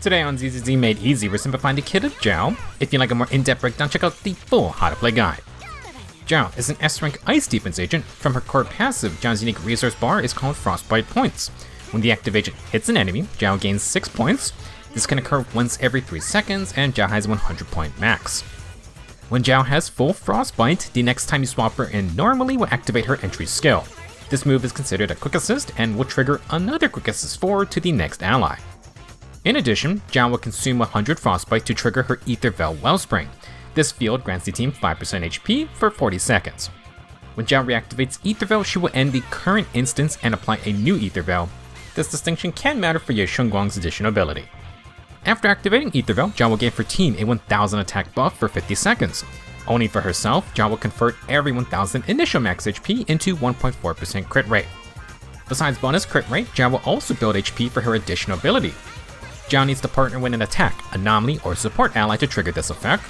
Today on ZZZ Made Easy, we're simplifying the kit of Jiao. If you'd like a more in-depth breakdown, check out the full how to play guide. Jiao is an S-rank ice defense agent. From her core passive, Jiao's unique resource bar is called Frostbite Points. When the active agent hits an enemy, Jiao gains 6 points. This can occur once every 3 seconds, and Jiao has 100 point max. When Jiao has full Frostbite, the next time you swap her in normally will activate her entry skill. This move is considered a quick assist and will trigger another quick assist forward to the next ally. In addition, Jiao will consume 100 Frostbite to trigger her Ether Veil Wellspring. This field grants the team 5% HP for 40 seconds. When Jiao reactivates Ether Veil, she will end the current instance and apply a new Ether Veil. This distinction can matter for Xiao'Guang's additional ability. After activating Ether Veil, Jiao will gain for team a 1000 attack buff for 50 seconds. Only for herself, Jiao will convert every 1000 initial max HP into 1.4% crit rate. Besides bonus crit rate, Jiao will also build HP for her additional ability. Jiao needs to partner with an attack, anomaly, or support ally to trigger this effect.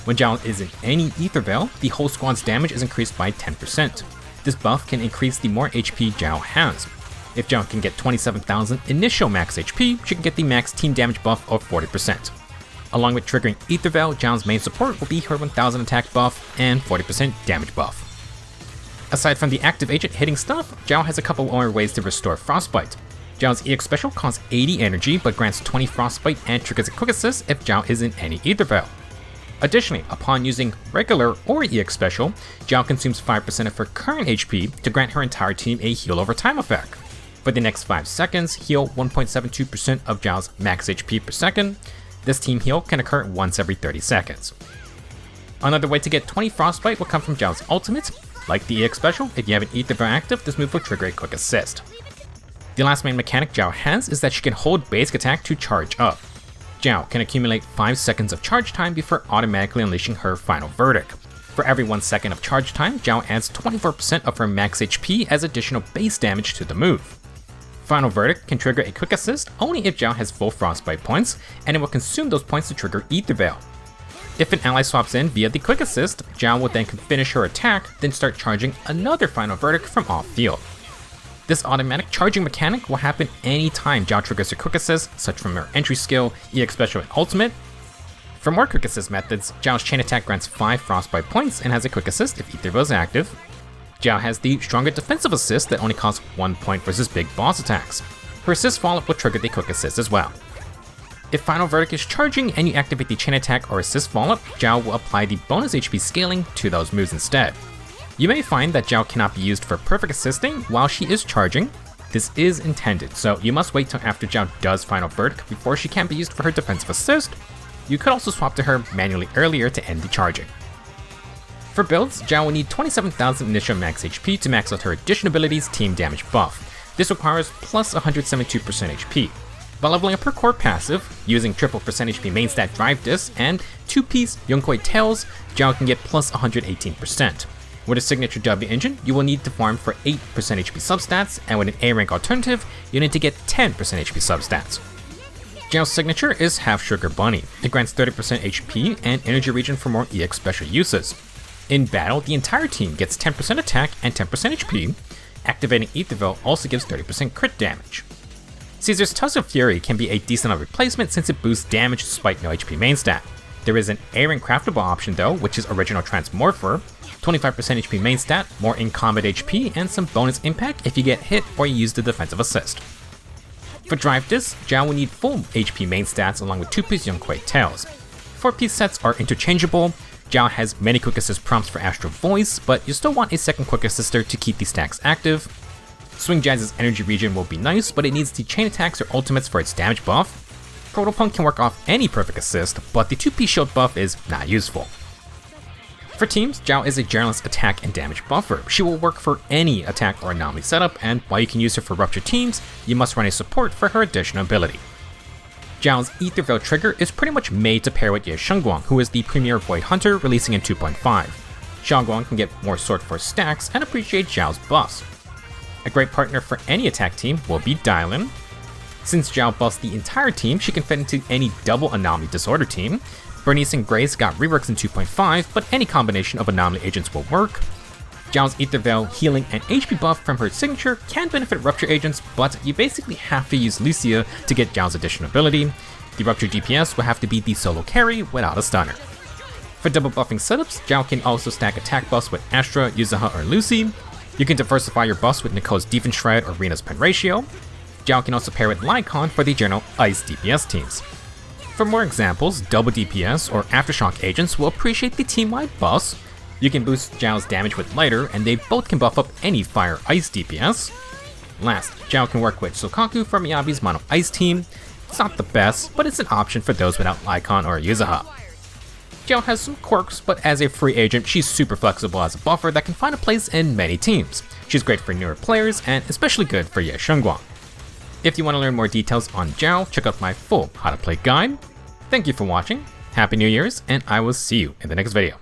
When Jiao is in any Ether Veil, the whole squad's damage is increased by 10%. This buff can increase the more HP Jiao has. If Jiao can get 27,000 initial max HP, she can get the max team damage buff of 40%. Along with triggering Ether Veil, Jiao's main support will be her 1000 attack buff and 40% damage buff. Aside from the active agent hitting stuff, Jiao has a couple more ways to restore Frostbite. Jiao's EX Special costs 80 energy but grants 20 Frostbite and triggers a quick assist if Jiao is in any Ether Veil. Additionally, upon using regular or EX Special, Jiao consumes 5% of her current HP to grant her entire team a heal over time effect. For the next 5 seconds, heal 1.72% of Jiao's max HP per second. This team heal can occur once every 30 seconds. Another way to get 20 Frostbite will come from Jiao's ultimate. Like the EX Special, if you have an Ether Veil active, this move will trigger a quick assist. The last main mechanic Jiao has is that she can hold basic attack to charge up. Jiao can accumulate 5 seconds of charge time before automatically unleashing her final verdict. For every 1 second of charge time, Jiao adds 24% of her max HP as additional base damage to the move. Final verdict can trigger a quick assist only if Jiao has full Frostbite points, and it will consume those points to trigger Ether Veil. If an ally swaps in via the quick assist, Jiao will then finish her attack, then start charging another final verdict from off field. This automatic charging mechanic will happen anytime Jiao triggers her quick assist, such from her entry skill, EX Special, and ultimate. For more quick assist methods, Jiao's chain attack grants 5 Frostbite points and has a quick assist if Ether Veil is active. Jiao has the stronger defensive assist that only costs 1 point versus big boss attacks. Her assist follow-up will trigger the quick assist as well. If final verdict is charging and you activate the chain attack or assist follow-up, Jiao will apply the bonus HP scaling to those moves instead. You may find that Jiao cannot be used for perfect assisting while she is charging. This is intended, so you must wait till after Jiao does final verdict before she can be used for her defensive assist. You could also swap to her manually earlier to end the charging. For builds, Jiao will need 27,000 initial max HP to max out her addition ability's team damage buff. This requires plus 172% HP. By leveling up her core passive, using triple percent HP main stat Drive Disc and 2-piece Yonkoi Tails, Jiao can get plus 118%. With a signature W engine, you will need to farm for 8% HP substats, and with an A rank alternative, you need to get 10% HP substats. Jiao's signature is Half Sugar Bunny. It grants 30% HP and energy regen for more EX Special uses. In battle, the entire team gets 10% attack and 10% HP. Activating Ether Veil also gives 30% crit damage. Caesar's Tussle Fury can be a decent replacement since it boosts damage despite no HP main stat. There is an A-rank craftable option though, which is Original Transmorpher, 25% HP main stat, more in combat HP, and some bonus impact if you get hit or you use the defensive assist. For Drive Disc, Jiao will need full HP main stats along with 2-piece Yonkoi Tails. 4-piece sets are interchangeable. Jiao has many quick assist prompts for Astral Voice, but you still want a second quick assister to keep the stacks active. Swing Jazz's energy regen will be nice, but it needs the chain attacks or ultimates for its damage buff. Protopunk can work off any perfect assist, but the 2-piece shield buff is not useful. For teams, Jiao is a generalist attack and damage buffer. She will work for any attack or anomaly setup, and while you can use her for rupture teams, you must run a support for her additional ability. Jiao's Ether Veil trigger is pretty much made to pair with Xiao'Guang, who is the premier Void Hunter releasing in 2.5. Xiao'Guang can get more Sword Force stacks and appreciate Jiao's buffs. A great partner for any attack team will be Dylan. Since Jiao buffs the entire team, she can fit into any double anomaly disorder team. Bernice and Grace got reworks in 2.5, but any combination of anomaly agents will work. Jiao's Ether Veil healing and HP buff from her signature can benefit Rupture agents, but you basically have to use Lucia to get Jiao's additional ability. The Rupture DPS will have to be the solo carry without a stunner. For double buffing setups, Jiao can also stack attack buffs with Astra, Yuzuha, or Lucy. You can diversify your buffs with Nicole's Defense Shred or Rina's Pen Ratio. Jiao can also pair with Lycon for the general Ice DPS teams. For more examples, double DPS or Aftershock agents will appreciate the team-wide buffs. You can boost Jiao's damage with Lighter, and they both can buff up any Fire Ice DPS. Last, Jiao can work with Sokaku for Miyabi's Mono Ice team. It's not the best, but it's an option for those without Lycon or Yuzuha. Jiao has some quirks, but as a free agent, she's super flexible as a buffer that can find a place in many teams. She's great for newer players, and especially good for Xiao'Guang. If you want to learn more details on Jiao, check out my full how to play guide. Thank you for watching, Happy New Year's, and I will see you in the next video.